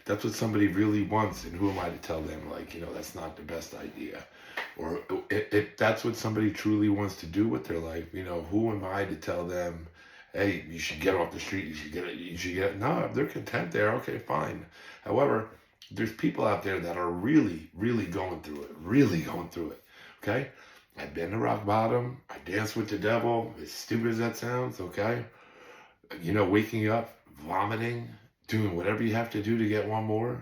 that's what somebody really wants, and who am I to tell them, like, that's not the best idea? Or if that's what somebody truly wants to do with their life, who am I to tell them, hey, you should get off the street, you should get, no, if they're content there, okay, fine. However, there's people out there that are really, really going through it, okay? I've been to rock bottom. I danced with the devil, as stupid as that sounds, okay? Waking up, vomiting, doing whatever you have to do to get one more,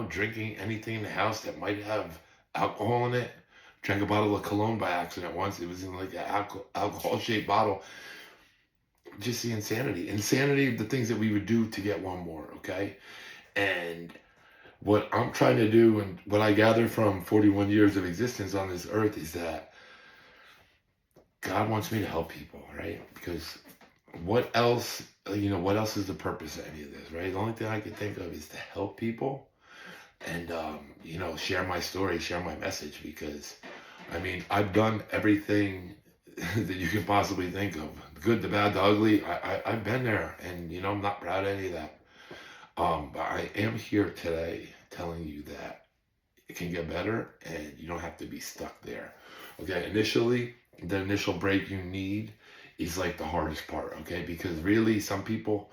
drinking anything in the house that might have alcohol in it. Drank a bottle of cologne by accident once. It was in like an alcohol shaped bottle. Just the insanity. Insanity of the things that we would do to get one more, okay? And what I'm trying to do, and what I gather from 41 years of existence on this earth, is that God wants me to help people, right? Because what else, what else is the purpose of any of this, right? The only thing I can think of is to help people and, share my story, share my message, because, I've done everything that you can possibly think of. The good, the bad, the ugly. I've been there, and, I'm not proud of any of that. But I am here today telling you that it can get better, and you don't have to be stuck there. Okay, initially, the initial break you need is like the hardest part, okay? Because really, some people,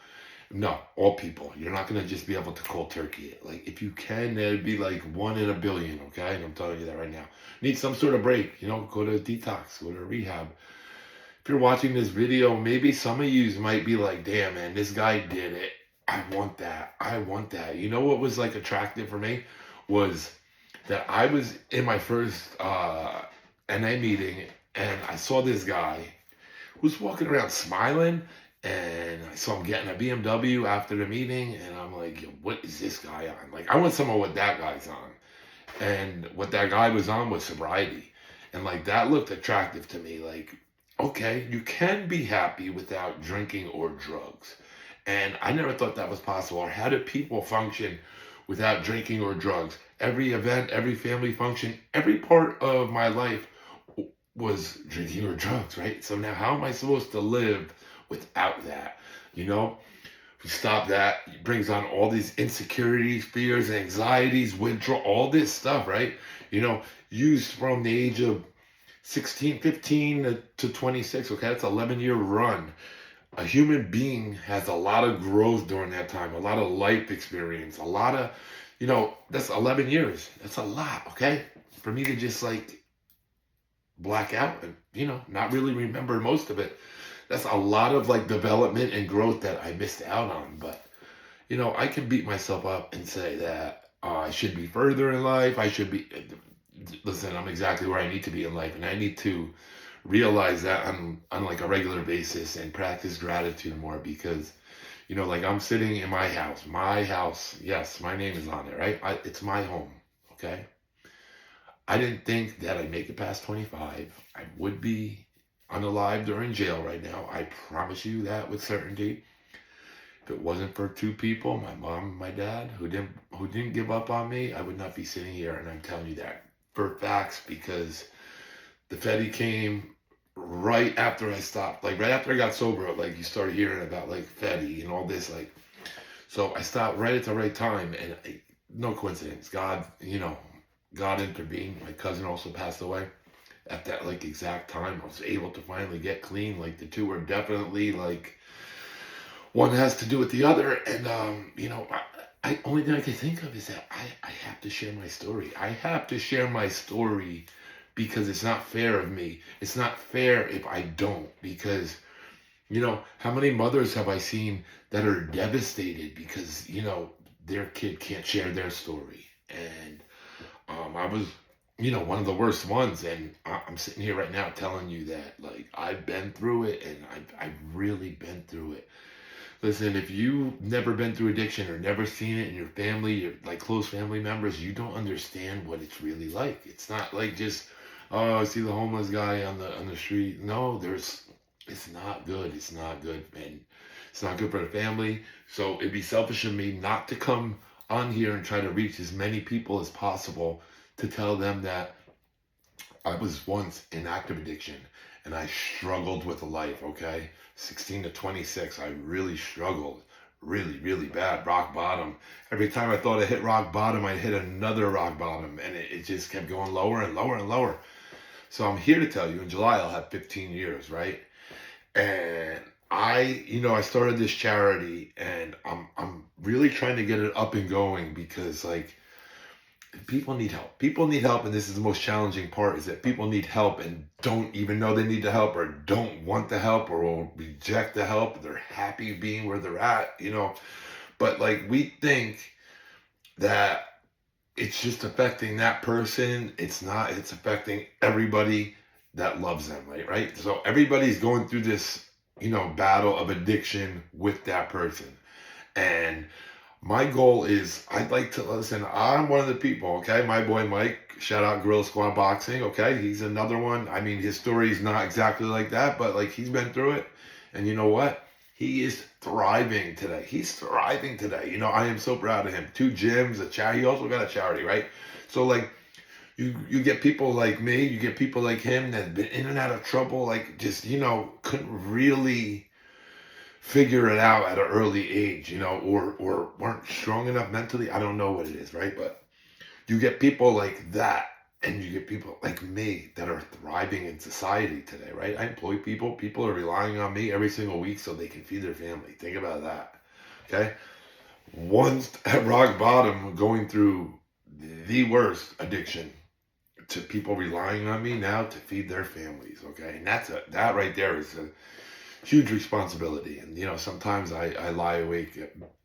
no, all people, you're not gonna just be able to cold turkey it. Like, if you can, it'd be like 1 in a billion, okay? And I'm telling you that right now. Need some sort of break, go to a detox, go to a rehab. If you're watching this video, maybe some of you might be like, damn, man, this guy did it. I want that. I want that. You know what was like attractive for me was that I was in my first NA meeting, and I saw this guy who was walking around smiling, and I saw him getting a BMW after the meeting, and I'm like, yo, what is this guy on? Like, I want someone what that guy's on. And what that guy was on was sobriety. And like, that looked attractive to me. Like, okay, you can be happy without drinking or drugs. And I never thought that was possible. Or how do people function without drinking or drugs? Every event, every family function, every part of my life was drinking or drugs, right? So now how am I supposed to live without that? If you stop that, it brings on all these insecurities, fears, anxieties, withdrawal, all this stuff, right? Used from the age of 16, 15 to 26, okay? That's an 11-year run. A human being has a lot of growth during that time, a lot of life experience, a lot of, that's 11 years. That's a lot, okay? For me to just like black out and, not really remember most of it. That's a lot of like development and growth that I missed out on. But, I can beat myself up and say that I should be further in life. Listen, I'm exactly where I need to be in life. And I need to realize that on like a regular basis and practice gratitude more, because like I'm sitting in my house, yes, my name is on it, right? It's my home, okay? I didn't think that I'd make it past 25. I would be unalive or in jail right now. I promise you that with certainty. If it wasn't for two people, my mom and my dad, who didn't give up on me, I would not be sitting here. And I'm telling you that for facts, because the Fetty came right after I stopped, like right after I got sober. Like, you started hearing about like Fetty and all this, like, so I stopped right at the right time, and no coincidence. God intervened. My cousin also passed away at that like exact time. I was able to finally get clean. Like, the two were definitely like, one has to do with the other. And I only thing I can think of is that I have to share my story. I have to share my story, because it's not fair of me. It's not fair if I don't, because how many mothers have I seen that are devastated because their kid can't share their story? And I was one of the worst ones, and I'm sitting here right now telling you that like I've been through it, and I've really been through it. Listen, if you've never been through addiction or never seen it in your family, your like close family members, you don't understand what it's really like. It's not like just, oh, I see the homeless guy on the street. No, it's not good. It's not good, man. It's not good for the family. So it'd be selfish of me not to come on here and try to reach as many people as possible to tell them that I was once in active addiction and I struggled with life, okay? 16 to 26, I really struggled. really, really bad, rock bottom. Every time I thought I hit rock bottom, I hit another rock bottom, and it just kept going lower and lower and lower. So I'm here to tell you, in July I'll have 15 years, right? And I started this charity, and I'm really trying to get it up and going because like people need help. People need help, and this is the most challenging part: is that people need help and don't even know they need the help, or don't want the help, or will reject the help. They're happy being where they're at. But like we think that it's just affecting that person. It's not. It's affecting everybody that loves them, right? Right. So everybody's going through this battle of addiction with that person. And my goal is I'd like to listen. I'm one of the people, okay? My boy Mike, shout out Gorilla Squad Boxing, okay? He's another one. I mean, his story is not exactly like that, but like he's been through it. And you know what? He is thriving today. He's thriving today. I am so proud of him. 2 gyms, a charity. He also got a charity, right? So like you get people like me, you get people like him that have been in and out of trouble, like just, couldn't really figure it out at an early age, or weren't strong enough mentally. I don't know what it is, right? But you get people like that, and you get people like me that are thriving in society today, right? I employ people. People are relying on me every single week so they can feed their family. Think about that, okay? Once at rock bottom, going through the worst addiction, to people relying on me now to feed their families, okay? And that right there is a huge responsibility. And sometimes I lie awake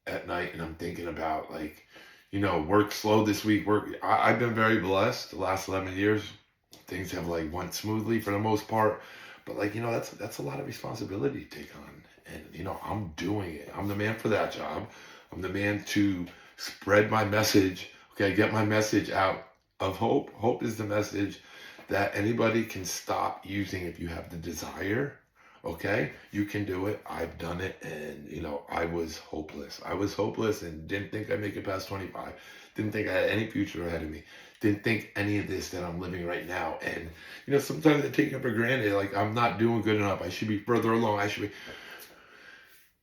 at night and I'm thinking about like, work slow this week. I've been very blessed the last 11 years. Things have like went smoothly for the most part, but like that's a lot of responsibility to take on. And I'm doing it. I'm the man for that job. I'm the man to spread my message, okay? Get my message out of hope. Hope is the message that anybody can stop using if you have the desire. Okay, you can do it. I've done it, and I was hopeless. I was hopeless and didn't think I'd make it past 25. Didn't think I had any future ahead of me. Didn't think any of this that I'm living right now. And sometimes I take it for granted. Like I'm not doing good enough. I should be further along. I should be.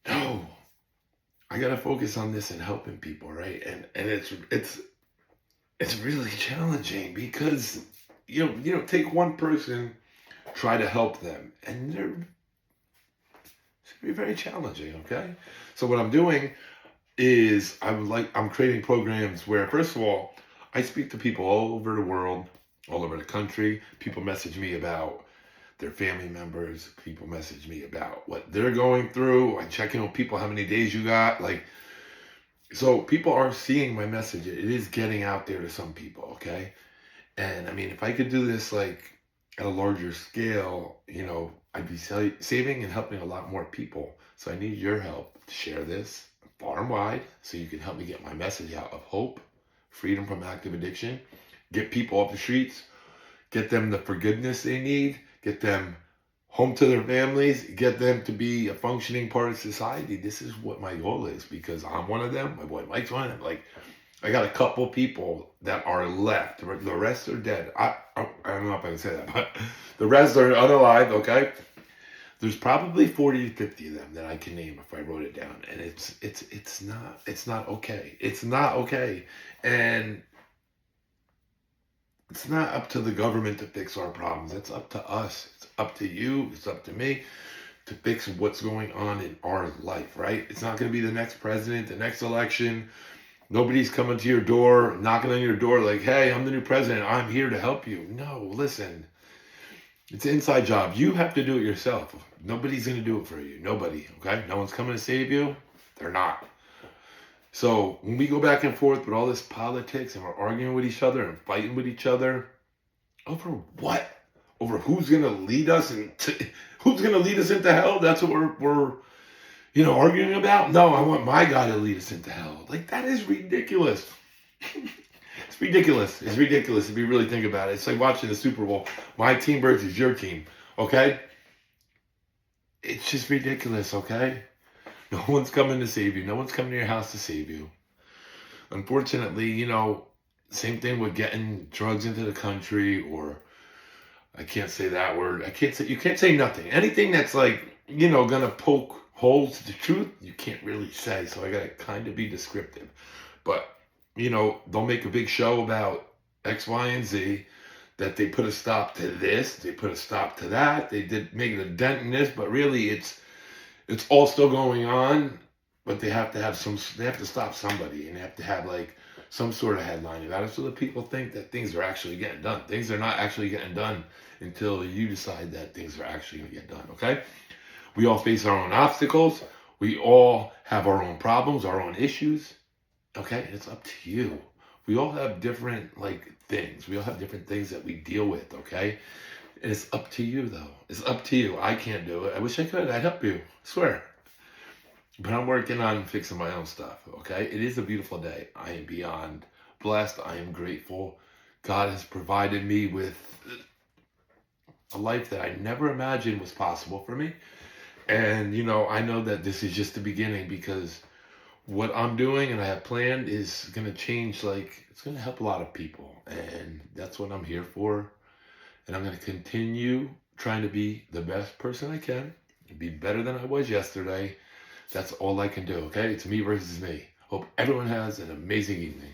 No, I gotta focus on this and helping people, right? And it's really challenging because take one person, try to help them, and it's gonna be very challenging, okay? So what I'm doing is I'm creating programs where, first of all, I speak to people all over the world, all over the country. People message me about their family members. People message me about what they're going through. I check in with people, how many days you got, like. So people are seeing my message. It is getting out there to some people, okay? And I mean, if I could do this like at a larger scale, I'd be saving and helping a lot more people. So I need your help to share this far and wide so you can help me get my message out of hope, freedom from active addiction, get people off the streets, get them the forgiveness they need, get them home to their families, get them to be a functioning part of society. This is what my goal is because I'm one of them. My boy Mike's one of them. Like, I got a couple people that are left. The rest are dead. I don't know if I can say that, but the rest are unalive, okay? There's probably 40 to 50 of them that I can name if I wrote it down. And it's not okay. It's not okay. And it's not up to the government to fix our problems. It's up to us. It's up to you. It's up to me to fix what's going on in our life, right? It's not going to be the next president, the next election. Nobody's coming to your door, knocking on your door like, hey, I'm the new president. I'm here to help you. No, listen. It's an inside job. You have to do it yourself. Nobody's going to do it for you. Nobody, okay? No one's coming to save you. They're not. So when we go back and forth with all this politics and we're arguing with each other and fighting with each other, over what? Over who's going to lead us who's going to lead us into hell? That's what we're arguing about? No, I want my God to lead us into hell. Like, that is ridiculous. It's ridiculous. It's ridiculous if you really think about it. It's like watching the Super Bowl. My team versus your team, okay? It's just ridiculous, okay? No one's coming to save you. No one's coming to your house to save you. Unfortunately, same thing with getting drugs into the country, or I can't say that word. You can't say nothing. Anything that's like, gonna poke holds the truth, you can't really say. So I got to kind of be descriptive. But, they'll make a big show about X, Y, and Z, that they put a stop to this, they put a stop to that, they did make a dent in this, but really it's all still going on. But they have to stop somebody, and they have to have like some sort of headline about it, so that people think that things are actually getting done. Things are not actually getting done until you decide that things are actually going to get done. Okay, we all face our own obstacles. We all have our own problems, our own issues. Okay, it's up to you. We all have different things. We all have different things that we deal with. Okay, and it's up to you though. It's up to you. I can't do it. I wish I could. I'd help you. I swear. But I'm working on fixing my own stuff. Okay, it is a beautiful day. I am beyond blessed. I am grateful. God has provided me with a life that I never imagined was possible for me. And I know that this is just the beginning, because what I'm doing and I have planned is going to change, it's going to help a lot of people. And that's what I'm here for. And I'm going to continue trying to be the best person I can, be better than I was yesterday. That's all I can do, okay? It's me versus me. Hope everyone has an amazing evening.